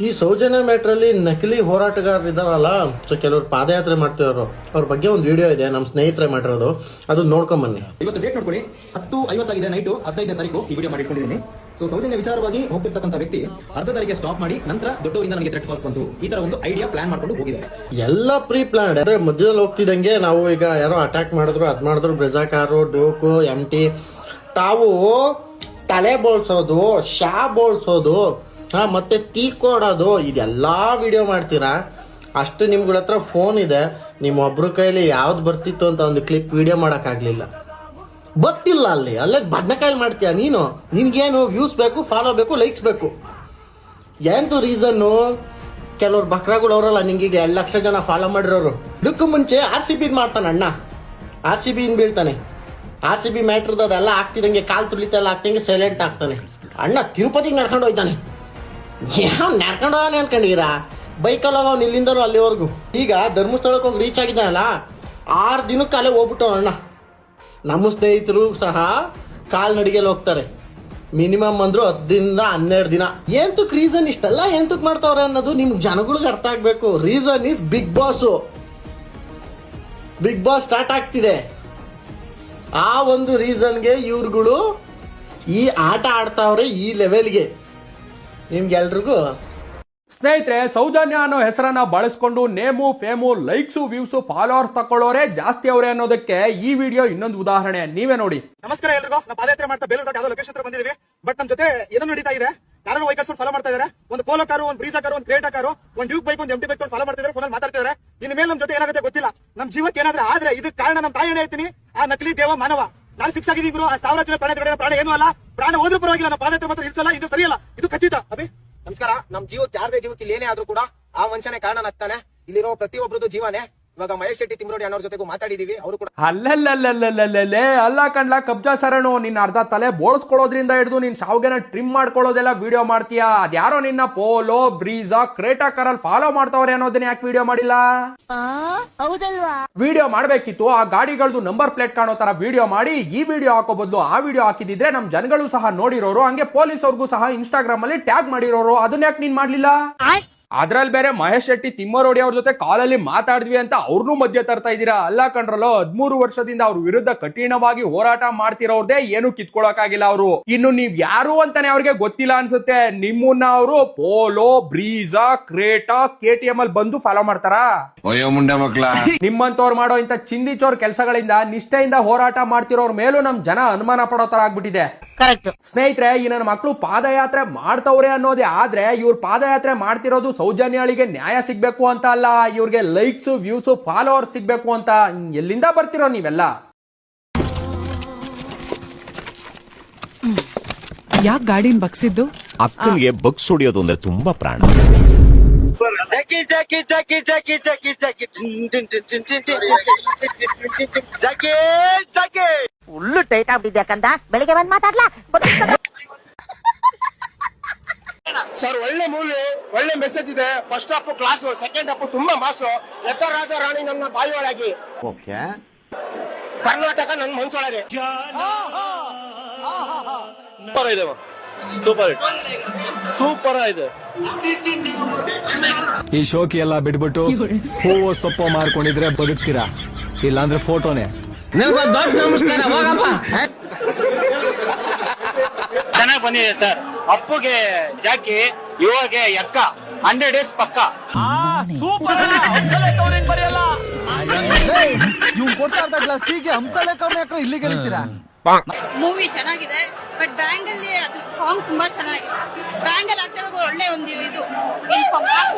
ಈ ಸೌಜನ್ಯ ಮ್ಯಾಟ್ರಲ್ಲಿ ನಕಲಿ ಹೋರಾಟಗಾರರು ಇದಾರಲ್ಲ, ಸೊ ಕೆಲವರು ಪಾದಯಾತ್ರೆ ಮಾಡ್ತಿರೋರು, ಅವ್ರ ಬಗ್ಗೆ ಒಂದು ವಿಡಿಯೋ ಇದೆ, ನಮ್ಮ ಸ್ನೇಹಿತರೆ ಮಾಡಿರೋದು, ಅದನ್ನ ನೋಡ್ಕೊಂಬನ್ನಿ. ಇವತ್ತು ಡೇಟ್ ನೋಡ್ಕೊಳ್ಳಿ, 10:50 ನೈಟು 15ನೇ ತಾರೀಕು ಈ ವಿಡಿಯೋ ಮಾಡಿಕೊಂಡಿದ್ದೀನಿ. ಸೊ ಸೌಜನ್ಯ ವಿಚಾರವಾಗಿ ಹೋಗ್ತಿರ್ತಕ್ಕಂಥ ವ್ಯಕ್ತಿ ಅರ್ಧ ದಾರಿಗೆ ಸ್ಟಾಪ್ ಮಾಡಿ ನಂತರ ದೊಡ್ಡವರಿಂದ ನನಗೆ ಥ್ರೆಟ್ ಕಾಲ್ಸ್ ಬಂತು, ಈ ತರ ಒಂದು ಐಡಿಯಾ ಪ್ಲಾನ್ ಮಾಡ್ಕೊಂಡು ಹೋಗಿದ್ದಾರೆ. ಎಲ್ಲ ಪ್ರೀ ಪ್ಲಾನ್. ಅಂದ್ರೆ ಮಧ್ಯದಲ್ಲಿ ಹೋಗ್ತಿದ್ದಂಗೆ ನಾವು ಈಗ ಯಾರೋ ಅಟ್ಯಾಕ್ ಮಾಡಿದ್ರು, ಅದ್ ಮಾಡಿದ್ರು, ಬ್ರೆಜಾ ಕಾರು, ಡೋಕು, MT, ತಾವು ತಲೆ ಬೋಳ್ಸೋದು, ಶಾ ಬೋಳ್ಸೋದು, ಮತ್ತೆ ತೀಕೋಡೋದು, ಇದೆಲ್ಲಾ ವಿಡಿಯೋ ಮಾಡ್ತೀರಾ. ಅಷ್ಟು ನಿಮ್ಗಳ ಹತ್ರ ಫೋನ್ ಇದೆ, ನಿಮ್ಮ ಒಬ್ರ ಕೈಲಿ ಯಾವ್ದು ಬರ್ತಿತ್ತು ಅಂತ ಒಂದು ಕ್ಲಿಪ್ ವಿಡಿಯೋ ಮಾಡಕ್ಕಾಗ್ಲಿಲ್ಲ, ಗೊತ್ತಿಲ್ಲ. ಅಲ್ಲೇ ಬದನೆಕಾಯಿ ಮಾಡ್ತೀಯ ನೀನು. ನಿನ್ಗೇನು ವ್ಯೂಸ್ ಬೇಕು, ಫಾಲೋ ಬೇಕು, ಲೈಕ್ಸ್ ಬೇಕು. ಎಂತು ರೀಸನ್ನು? ಕೆಲವ್ರು ಬಕ್ರಾಗಳು ಅವರಲ್ಲ, ನಿಂಗೀಗ 2 ಲಕ್ಷ ಜನ ಫಾಲೋ ಮಾಡಿರೋರು. ಇದಕ್ಕೂ ಮುಂಚೆ RCB ಮಾಡ್ತಾನೆ ಅಣ್ಣ, RCB ಬೀಳ್ತಾನೆ. RCB ಮ್ಯಾಟ್ರದ ಅದೆಲ್ಲ ಆಗ್ತಿದಂಗೆ ಕಾಲ್ ತುಳಿತೆಲ್ಲ ಆಗ್ತಂಗೆ ಸೈಲೆಂಟ್ ಆಗ್ತಾನೆ. ಅಣ್ಣ ತಿರುಪತಿಗೆ ನಡ್ಕೊಂಡು ಹೋಯ್ತಾನೆ. ಯಾವ ನಡ್ಕೊಂಡು ಹೋಗಾನೆ ಅನ್ಕೊಂಡಿರಾ? ಬೈಕಲ್ಲಿ ಹೋಗವ್ ಇಲ್ಲಿಂದರು ಅಲ್ಲಿವರೆಗೂ. ಈಗ ಧರ್ಮಸ್ಥಳಕ್ಕೆ ಹೋಗಿ ರೀಚ್ ಆಗಿದ್ದಾನಲ್ಲ, 6 ದಿನಕ್ಕೆ ಅಲ್ಲೇ ಹೋಗ್ಬಿಟ್ಟು ಅಣ್ಣ. ನಮ್ಮ ಸ್ನೇಹಿತರು ಸಹ ಕಾಲ್ನಡಿಗೆಯಲ್ಲಿ ಹೋಗ್ತಾರೆ, ಮಿನಿಮಮ್ ಅಂದ್ರು 10-12 ದಿನ. ಎಂತಕ್ ರೀಸನ್ ಇಷ್ಟೆಲ್ಲ ಎಂತಕ್ ಮಾಡ್ತಾವ್ರೆ ಅನ್ನೋದು ನಿಮ್ಗೆ ಜನಗಳಿಗೆ ಅರ್ಥ ಆಗ್ಬೇಕು. Reason is Bigg Boss. Bigg Boss start ಆಗ್ತಿದೆ. ಆ ಒಂದು ರೀಸನ್ಗೆ ಇವ್ರುಗಳು ಈ ಆಟ ಆಡ್ತಾವ್ರೆ ಈ ಲೆವೆಲ್ಗೆ. ನಿಮ್ಗೆಲ್ರಿಗೂ ಸ್ನೇಹಿತರೆ, ಸೌಜನ್ಯ ಅನ್ನೋ ಹೆಸರನ್ನ ಬಳಸ್ಕೊಂಡು name, fame, likes, views, followers ತಕೊಳ್ಳೋರೆ ಜಾಸ್ತಿ ಅವರೇ ಅನ್ನೋದಕ್ಕೆ ಈ ವಿಡಿಯೋ ಇನ್ನೊಂದು ಉದಾಹರಣೆ. ನೀವೇ ನೋಡಿ. ನಮಸ್ಕಾರ ಎಲ್ರಿಗೂ. ನಾವು ಪಾದಯಾತ್ರೆ ಮಾಡ್ತಾ ಬೇಲೂರು ಯಾವ್ದೋ ಲೊಕೇಶನ್ ಹತ್ರ ಬಂದಿದ್ದೀವಿ. ಬಟ್ ನಮ್ಮ ಜೊತೆ ಏನೋ ನಡೀತಾ ಇದೆ. ಯಾರು ವೆಹಿಕಲ್ಸ್ ಫಾಲೋ ಮಾಡ್ತಾ ಇದ್ದಾರೆ. ಒಂದು ಪೋಲೋ ಕಾರು, ಒಂದು ಬ್ರೀಜಾ ಕಾರು, ಒಂದು ಕ್ರೇಟಾ ಕಾರು, ಒಂದು ಡ್ಯೂಕ್ ಬೈಕ್, ಒಂದು MT ಬೈಕ್ ಫಾಲೋ ಮಾಡ್ತಾ ಇದ್ದಾರೆ, ಫೋನಲ್ಲಿ ಮಾತಾಡ್ತಿದ್ದಾರೆ. ಇನ್ನು ಮೇಲೆ ನಮ್ಮ ಜೊತೆ ಏನಾಗುತ್ತೆ ಗೊತ್ತಿಲ್ಲ. ನಮ್ಮ ಜೀವಕ್ಕೆ ಏನಾದ್ರೆ ಆದ್ರೆ ಇದಕ್ಕೆ ಕಾರಣ ನಮ್ಮ ತಾಯಿ ಹೇಳ್ತೀನಿ, ಆ ನಕಲಿ ದೇವ ಮಾನವ. ನಾನು ಫಿಕ್ಸ್ ಆಗಿದ್ದೀನಿ. ಆ 1000 ಜನ ಪ್ರಾಣ ಏನು ಅಲ್ಲ, ಪ್ರಾಣ ಹೋದ್ರೂ ಪರವಾಗಿಲ್ಲ, ನಮ್ಮ ಪಾದಯಾತ್ರೆ ಮಾತ್ರ ಇರ್ಸಲ್ಲ. ಇದು ಸರಿಯಲ್ಲ, ಇದು ಖಚಿತ. ಅಭಿ ನಮಸ್ಕಾರ. ನಮ್ ಜೀವಕ್ಕೆ ಯಾರದೇ ಜೀವಕ್ಕೆ ಇಲ್ಲಿ ಏನೇ ಆದ್ರೂ ಕೂಡ ಆ ಮನುಷ್ಯನೇ ಕಾರಣನಾಗ್ತಾನೆ. ಇಲ್ಲಿರೋ ಪ್ರತಿಯೊಬ್ಬರದ್ದು ಜೀವನೇ. ಇವಾಗ ಮಹೇಶ್ ಶೆಟ್ಟಿ, ತಿಮ್ರೋಡಿ ಅನ್ನೋರ ಜೊತೆಗೂ ಮಾತಾಡಿದೀವಿ. ಅವರು ಕೂಡ ಅಲ್ಲೇ ಅಲ್ಲ ಕಣ್ಲ ಕಬ್ಜಾ ಸರಣು, ನಿನ್ನ ಅರ್ಧ ತಲೆ ಬೋಳ್ಸ್ಕೊಳ್ಳೋದ್ರಿಂದ ಹಿಡಿದು ನಿನ್ ಶಾವ್ಗೆನ ಟ್ರಿಮ್ ಮಾಡ್ಕೊಳ್ಳೋದೆಲ್ಲ ವಿಡಿಯೋ ಮಾಡ್ತೀಯಾ. ಅದ್ಯಾರೋ ನಿನ್ನ ಪೋಲೋ, ಬ್ರೀಜಾ, ಕ್ರೇಟಾ ಕಾರಲ್ಲಿ ಫಾಲೋ ಮಾಡ್ತಾವ್ರೆ ಅನ್ನೋದನ್ನ ಯಾಕೆ ವಿಡಿಯೋ ಮಾಡಿಲ್ಲ? ವಿಡಿಯೋ ಮಾಡ್ಬೇಕಿತ್ತು. ಆ ಗಾಡಿಗಳದ್ದು ನಂಬರ್ ಪ್ಲೇಟ್ ಕಾಣೋ ತರ ವಿಡಿಯೋ ಮಾಡಿ ಈ ವಿಡಿಯೋ ಹಾಕೋ ಬದಲು ಆ ವಿಡಿಯೋ ಹಾಕಿದಿದ್ರೆ ನಮ್ ಜನಗಳು ಸಹ ನೋಡಿರೋರು, ಹಂಗೆ ಪೊಲೀಸ್ ಅವ್ರಿಗೂ ಸಹ ಇನ್ಸ್ಟಾಗ್ರಾಮ್ ಅಲ್ಲಿ ಟ್ಯಾಗ್ ಮಾಡಿರೋರು. ಅದನ್ನ ಯಾಕೆ ನೀನ್ ಮಾಡ್ಲಿಲ್ಲ? ಅದ್ರಲ್ಲಿ ಬೇರೆ ಮಹೇಶ್ ಶೆಟ್ಟಿ, ತಿಮ್ಮರೋಡಿ ಅವ್ರ ಜೊತೆ ಕಾಲಲ್ಲಿ ಮಾತಾಡಿದ್ವಿ ಅಂತ ಅವ್ರನ್ನೂ ಮಧ್ಯ ತರ್ತಾ ಇದ್ದೀರಾ. ಅಲ್ಲ ಕಣ್ರಲ್ಲೋ, 13 ವರ್ಷದಿಂದ ಅವ್ರ ವಿರುದ್ಧ ಕಠಿಣವಾಗಿ ಹೋರಾಟ ಮಾಡ್ತಿರೋರ್ದೇ ಏನು ಕಿತ್ಕೊಳಕಾಗಿಲ್ಲ ಅವರು. ಇನ್ನು ನೀವ್ ಯಾರು ಅಂತಾನೆ ಅವ್ರಿಗೆ ಗೊತ್ತಿಲ್ಲ ಅನ್ಸುತ್ತೆ. ನಿಮ್ಮನ್ನ ಅವರು ಪೋಲೋ, ಬ್ರೀಜಾ, ಕ್ರೇಟಾ, KTM ಅಲ್ಲಿ ಬಂದು ಫಾಲೋ ಮಾಡ್ತಾರ? ನಿಮ್ಮಂತವ್ರು ಮಾಡೋ ಇಂತ ಚಿಂದಿಚೋರ್ ಕೆಲಸಗಳಿಂದ ನಿಷ್ಠೆಯಿಂದ ಹೋರಾಟ ಮಾಡ್ತಿರೋರ್ ಮೇಲೂ ನಮ್ ಜನ ಅನುಮಾನ ಪಡೋ ತರ ಆಗ್ಬಿಟ್ಟಿದೆ. ಸ್ನೇಹಿತರೆ, ಈ ನನ್ನ ಮಕ್ಕಳು ಪಾದಯಾತ್ರೆ ಮಾಡ್ತವ್ರೆ ಅನ್ನೋದೇ ಆದ್ರೆ, ಇವ್ರ ಪಾದಯಾತ್ರೆ ಮಾಡ್ತಿರೋದು ಸೌಜನ್ಯಳಿಗೆ ನ್ಯಾಯ ಸಿಗ್ಬೇಕು ಅಂತ ಅಲ್ಲ, ಇವ್ರಿಗೆ ಲೈಕ್ಸ್, ವ್ಯೂಸ್, ಫಾಲೋವರ್ಸ್ ಸಿಗ್ಬೇಕು ಅಂತ. ಎಲ್ಲಿಂದ ಬರ್ತಿರೋ ನೀವೆಲ್ಲ? ಯಾಕೆ ಗಾಡಿನ ಬಗ್ಸಿದ್ದು? ಅಕ್ಕನಿಗೆ ಬಗ್ಸ್ ಹೊಡಿಯೋದು ಅಂದ್ರೆ ತುಂಬಾ ಪ್ರಾಣ. ಫುಲ್ಲು ಟೈಟ್ ಆಗ್ಬಿಟ್ಟಿದ್ಯಾಕಂತ ಬೆಳಿಗ್ಗೆ ಬಂದ್ ಮಾತಾಡ್ಲಾ. ಸರ್, ಒಳ್ಳೆ ಮೂವಿ, ಒಳ್ಳೆ ಮೆಸೇಜ್ ಇದೆ. First half class, second half ತುಂಬಾ ಮಾಸು. ಎತ್ತ ರಾಜ ರಾಣಿ ನನ್ನ ಬಾಯಿಯೊಳಗೆ, ಕರ್ನಾಟಕ ನನ್ನ ಮನ್ಸೊಳಗೆ. ಸೂಪರ್ ಇದೆ. ಈ ಶೋಕಿ ಎಲ್ಲ ಬಿಟ್ಬಿಟ್ಟು ಹೂವು ಸೊಪ್ಪು ಮಾರ್ಕೊಂಡಿದ್ರೆ ಬದುಕ್ತೀರಾ, ಇಲ್ಲಾಂದ್ರೆ ಫೋಟೋನೇ. ಚೆನ್ನಾಗಿ ಬಂದಿದೆ ಸರ್. ಅಪ್ಪುಗೆ ಜಾಕಿ, ಇವಾಗೆ ಎಕ್ಕ, 100 days ಪಕ್ಕ. ಇಲ್ಲಿಗೆ ಹೇಳ್ತೀರಾ? ಮೂವಿ ಚೆನ್ನಾಗಿದೆ, ಬಟ್ ಬ್ಯಾಂಗ್ ಅಲ್ಲಿ ಅದು ಸಾಂಗ್ ತುಂಬಾ ಚೆನ್ನಾಗಿದೆ. ಬ್ಯಾಂಗ್ ಅಲ್ಲಿ ಆಗ್ತಾ ಒಳ್ಳೆ ಒಂದು ಇದು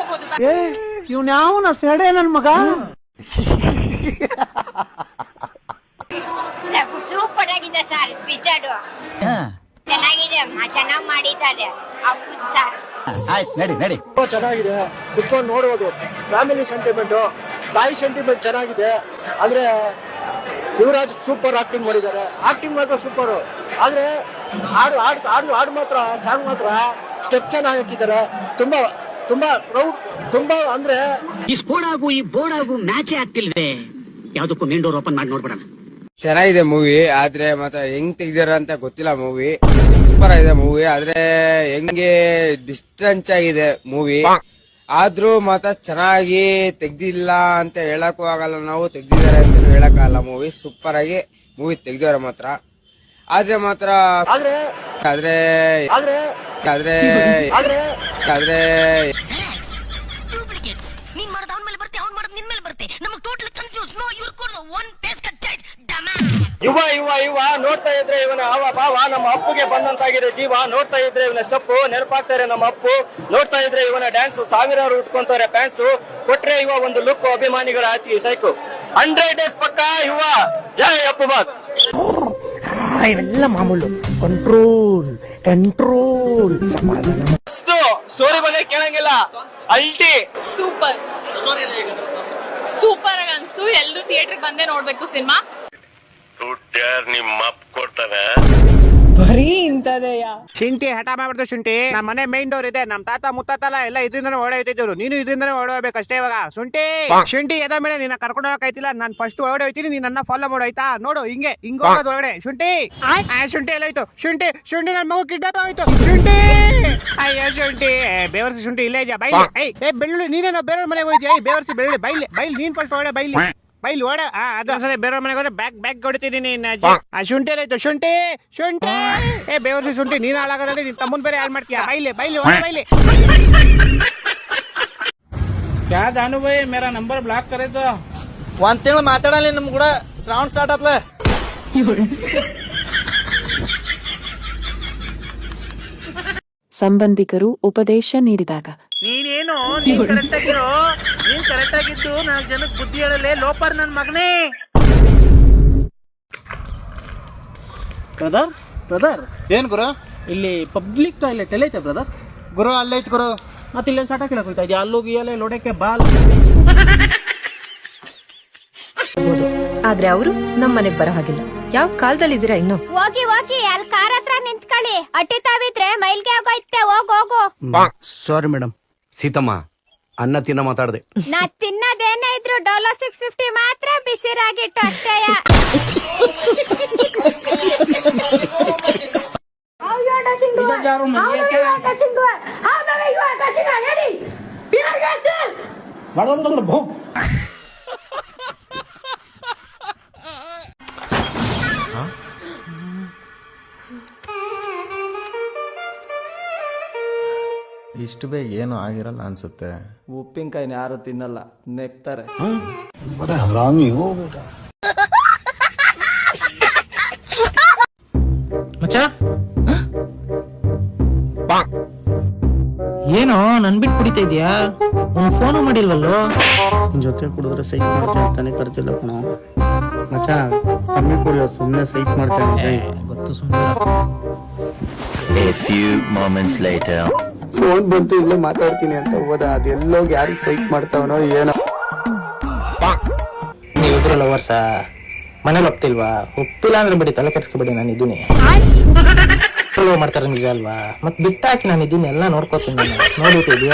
ಇವ್ನ್ಯಾವನ ಸೆಡೆ ನನ್ ಮಗ. ಸೂಪರ್ ಆಗಿದೆ ಸರ್. ಪಿಕ್ಚರ್ ಚೆನ್ನಾಗಿದೆ, ಚೆನ್ನಾಗಿ ಮಾಡಿದ್ದಾರೆ ಸರ್. ಆಯ್ತು, ನಡಿ. ಚೆನ್ನಾಗಿದೆ, ಕುತ್ಕೊಂಡು ನೋಡ್ಬೋದು. ಫ್ಯಾಮಿಲಿ ಸೆಂಟಿಮೆಂಟ್, ತಾಯಿ ಸೆಂಟಿಮೆಂಟ್ ಚೆನ್ನಾಗಿದೆ. ಅಂದ್ರೆ ಯುವರಾಜ್ ಸೂಪರ್ ಆಕ್ಟಿಂಗ್ ಮಾಡಿದ್ದಾರೆ. ಆಕ್ಟಿಂಗ್ ಮಾತ್ರ ಸೂಪರ್. ಆದ್ರೆ ಹಾಡು ಮಾತ್ರ, ಸಾಂಗ್ ಮಾತ್ರ ಸ್ಟೆಪ್ ಚೆನ್ನಾಗಿ ಹಾಕಿದ್ದಾರೆ. ತುಂಬಾ ಪ್ರೌಡ್. ತುಂಬಾ ಅಂದ್ರೆ ಈ ಸ್ಕೋಡ್ ಆಗು ಈ ಬೋರ್ಡ್ ಆಗು ಮ್ಯಾಚೇ ಆಗ್ತಿಲ್ವೇ? ಯಾವ್ದಕ್ಕೂ ಮೇನ್ ಡೋರ್ ಓಪನ್ ಮಾಡಿ ನೋಡ್ಬಿಡೋಣ. ಚೆನ್ನಾಗಿದೆ ಮೂವಿ, ಆದ್ರೆ ಮತ್ತೆ ಹೆಂಗ್ ತೆಗ್ದಾರ ಅಂತ ಗೊತ್ತಿಲ್ಲ ಮೂವಿ. ಸೂಪರ್ ಆಗಿದೆ ಮೂವಿ. ಆದ್ರೆ ಹೆಂಗೆ ಡಿಸ್ಟೆನ್ಸ್ ಆಗಿದೆ ಮೂವಿ, ಆದ್ರೂ ಮಾತ್ರ ಚೆನ್ನಾಗಿ ತೆಗ್ದಿಲ್ಲ ಅಂತ ಹೇಳಕ್ಕೂ ಆಗಲ್ಲ, ನಾವು ತೆಗ್ದಿದ್ದಾರೆ ಅಂತ ಹೇಳಕ್ ಆಗಲ್ಲ. ಮೂವಿ ಸೂಪರ್ ಆಗಿ ಮೂವಿ ತೆಗ್ದಿದ್ದಾರೆ ಮಾತ್ರ. ಆದ್ರೆ ಮಾತ್ರ ಆದ್ರೆ ಆದ್ರೆ ನೀನ್ ಮಾಡೋದು ಅವನ ಮೇಲೆ ಬರುತ್ತೆ, ಅವ್ನ್ ಮಾಡೋದು ನಿನ್ ಮೇಲೆ ಬರುತ್ತೆ. ನಮಗೆ total confuse. Know your code ಒನ್ ಪೇಸ್ ಕಟ್ ಚೈಟ್ ಡಮ. ಇವ ನೋಡ್ತಾ ಇದ್ರೆ ಇವನ ಹಾವ ಭಾವ ನಮ್ಮ ಅಪ್ಪುಗೆ ಬಂದಂತಾಗಿದೆ ಜೀವ. ನೋಡ್ತಾ ಇದ್ರೆ ಇವನ ಸ್ಟೆಪ್ ನೆನಪಾಗ್ತಾರೆ ನಮ್ಮ ಅಪ್ಪು. ನೋಡ್ತಾ ಇದ್ರೆ ಇವನ ಡ್ಯಾನ್ಸ್ ಸಾವಿರಾರು ಉಟ್ಕೊಂತಾರೆ ಫ್ಯಾನ್ಸ್. ಕೊಟ್ರೆ ಇವ ಒಂದು ಲುಕ್ ಅಭಿಮಾನಿಗಳ ಆತಿ ಸೈಕು. 100 days ಪಕ್ಕ ಇವ. ಜೈ ಅಪ್ಪು ಬಾತ್. ಇವೆಲ್ಲ ಮಾಮೂಲು. ಕಂಟ್ರೋಲ್ ಸ್ಟೋರಿ ಬಗ್ಗೆ ಕೇಳಂಗಿಲ್ಲ. ಅಲ್ಟಿ ಸೂಪರ್ ಸೂಪರ್ ಆಗಿ ಅನ್ಸ್ತು. ಎಲ್ಲರೂ ಥಿಯೇಟರ್ ಬಂದೇ ನೋಡ್ಬೇಕು ಸಿನಿಮಾ. ನಿಮ್ಮ ಅಪ್ಪ ಕೊಡ್ತಾನೆ. ಬರೀ ಇಂತದೆಯ ಶುಂಠಿ ಹಠ ಮಾಡ್ಬಿಡ್ತು. ಶುಂಠಿ ನಮ್ಮ ಮನೆ ಮೈನ್ ಡೋರ್ ಇದೆ, ನಮ್ ತಾತ ಮುತ್ತಾತಲ್ಲ ಎಲ್ಲ ಇದರಿಂದನೇ ಓಡೋಯ್ತಿದ್ರು. ನೀನು ಇದರಿಂದನೇ ಓಡೋಗ್ಬೇಕು ಅಷ್ಟೇ. ಇವಾಗ ಶುಂಠಿ ಎದ ಮೇಲೆ ನಿನ್ನ ಕರ್ಕೊಂಡು ಹೋಗಕ್ಕಾಯ್ತಿಲ್ಲ. ನಾನು ಫಸ್ಟ್ ಓಡೋಯ್ತೀನಿ, ನೀನ್ ನನ್ನ ಫಾಲೋ ಮಾಡೋಯ್ತಾ. ನೋಡು ಹಿಂಗೆ ಹೋಗೋದು ಒಳಗಡೆ. ಶುಂಠಿ ಎಲ್ಲೋಯ್ತು? ಶುಂಠಿ ನನ್ನ ಮಗು ಕಿಡ್ನಾಪ್ ಆಯ್ತು. ಶುಂಠಿ ಅಯ್ಯೋ ಶುಂಠಿ ಬೇವರ್ಸಿ. ಶುಂಠಿ ಇಲ್ಲೇ ಇದೆಯಾ? ಬೈಲಿ. ಬೆಳ್ಳುಳ್ಳಿ ನೀನೇನೋ ಬೇರೆಯವ್ರ ಮನೆಗೆ ಹೋಯ್ತೀಯ? ಬೇವರ್ಸಿ ಬೆಳ್ಳುಳ್ಳಿ. ಬೈಲಿ ನೀನ್ ಫಸ್ಟ್ ಒಳ್ಳೆ ಬೈಲಿ ಓಡ. ಅದು ಸರಿ, ಬೇರೆಯವ್ರ ಮನೆಗೆ ಹೋದ್ರೆ ಬ್ಯಾಗ್ ಹೊಡಿತೀನಿ ನೀನು. ಶುಂಠಿ ಎಲ್ಲಾಯ್ತು? ಶುಂಠಿ ಬೇವರ್ಸಿ. ಶುಂಠಿ ನೀನ್ ಹಾಳಾಗೋದ್ರೆ ನಿನ್ ತಮ್ಮನ್ ಬೇರೆ ಹಾಳು ಮಾಡ್ತೀಯ. ಬೈಲಿ क्या जानू भाई मेरा नंबर ब्लॉक करे तो 1 ತಿಂಗಳು ಮಾತಾಡಲಿ. ನಮ್ ಕೂಡ ಶ್ರಾವಣ ಸ್ಟಾರ್ಟ್ ಆತ್ಲ. ಸಂಬಂಧಿಕರು ಉಪದೇಶ ನೀಡಿದಾಗ ನೀನೇನು ನೀನ್ ಕರೆಕ್ಟ್ ಆಗಿದ್ದು 4 ಜನಕ್ಕೆ ಬುದ್ಧಿ ಹೇಳಲೆ ಲೋಪರ್ ನನ್ ಮಗನೇ. ಬ್ರದರ್ ಏನ್ ಗುರು? ಇಲ್ಲಿ ಪಬ್ಲಿಕ್ ಟಾಯ್ಲೆಟ್ ಎಲ್ಲೈತೆ ಬ್ರದರ್? ಗುರು ಅಲ್ಲೈತ್ ಗುರು. ಮತ್ತೆ ಇಲ್ಲೊಂದು ಸಾಟ ಕೇಳಕ್ ಹೋಗ್ತಾ ಇದೆಯಾ? ಅಲ್ಲೋಗಿ ಎಲ್ಲ ಲೋಡಕ್ಕೆ ಬಾಲ್. ಆದ್ರೆ ಅವರು ನಮ್ಮ ಮನೆಗ್ ಬರೋ ಹಾಗಿಲ್ಲ. ಯಾವ ಕಾಲದಲ್ಲಿ ಇದೀರಾ ಇನ್ನು? ಹೋಗಿ ಅಲ್ಲಿ ಕಾರ್ ಹತ್ರ ನಿಂತ್ಕೊಳ್ಳಿ. ಅಟ್ಟಿ ತಾವಿದ್ರೆ ಮೈಲ್ಗೆ ಆಗೋಯ್ತೆ. ಹೋಗು. Sorry madam. ಸೀತಮ್ಮ, ಅನ್ನ ತಿನ್ನ ಮಾತಾಡ್ದೆ. ನಾ ತಿನ್ನದೇನೇ ಇದ್ರು ಡೋಲೋ 650 ಮಾತ್ರ ಬಿಸಿರಾಗಿಟ್ಟು ಅಷ್ಟೇಯ. ಇಷ್ಟು ಬೇಗ ಏನು ಆಗಿರಲ್ಲ ಅನ್ಸುತ್ತೆ. ಉಪ್ಪಿನಕಾಯಿನ ಯಾರು ತಿನ್ನಲ್ಲ, ನೆಕ್ತಾರೆ. ಮಚ್ಚ ಏನೋ ನನ್ ಬಿಟ್ಟು ಕುಡಿತಾ ಇದೀಯಾ? ಒಂದ್ ಫೋನು ಮಾಡಿಲ್ವಲ್ಲೋ? ನಿನ್ ಜೊತೆ ಕುಡಿದ್ರೆ ಸೈಕ್ ಮಾಡ್ತೇನೆ ಅಂತಾನೆ ಕರ್ತಿಲ್ಲ ಕಣೋ ಮಚ್ಚ. ಕಮ್ಮಿ ಕುಡಿಯೋ, ಸುಮ್ಮನೆ ಸೈಕ್ ಮಾಡ್ತೇನೆ. ಗೊತ್ತು ಸುಮ್ಮನೆ. A few moments later. Phone ಬಂತು, ಇಲ್ಲೇ ಮಾತಾಡ್ತೀನಿ ಅಂತ ಹೋದ. ಅದೆಲ್ಲೋಗಿ ಯಾರಿಗೆ ಸೈಕ್ ಮಾಡ್ತಾವನೋ ಏನೋ. ನೀವಿಬ್ರು ಲವರ್ಸ? ಮನೇಲಿ ಒಪ್ತಿಲ್ವಾ? ಒಪ್ಪಿಲ್ಲ ಅಂದ್ರೆ ಬಿಡಿ, ತಲೆ ಕೆಡ್ಸ್ಕೊಬೇಡಿ, ನಾನು ಇದ್ದೀನಿ. ಮಾಡ್ತಾರೆ ನಿಜ ಅಲ್ವಾ? ಮತ್ ಬಿಟ್ಟಾಕಿ ನಾನು ಇದ್ದೀನಿ, ಎಲ್ಲ ನೋಡ್ಕೋತೀನಿ. ನೋಡಿರ್ತೀವಿ.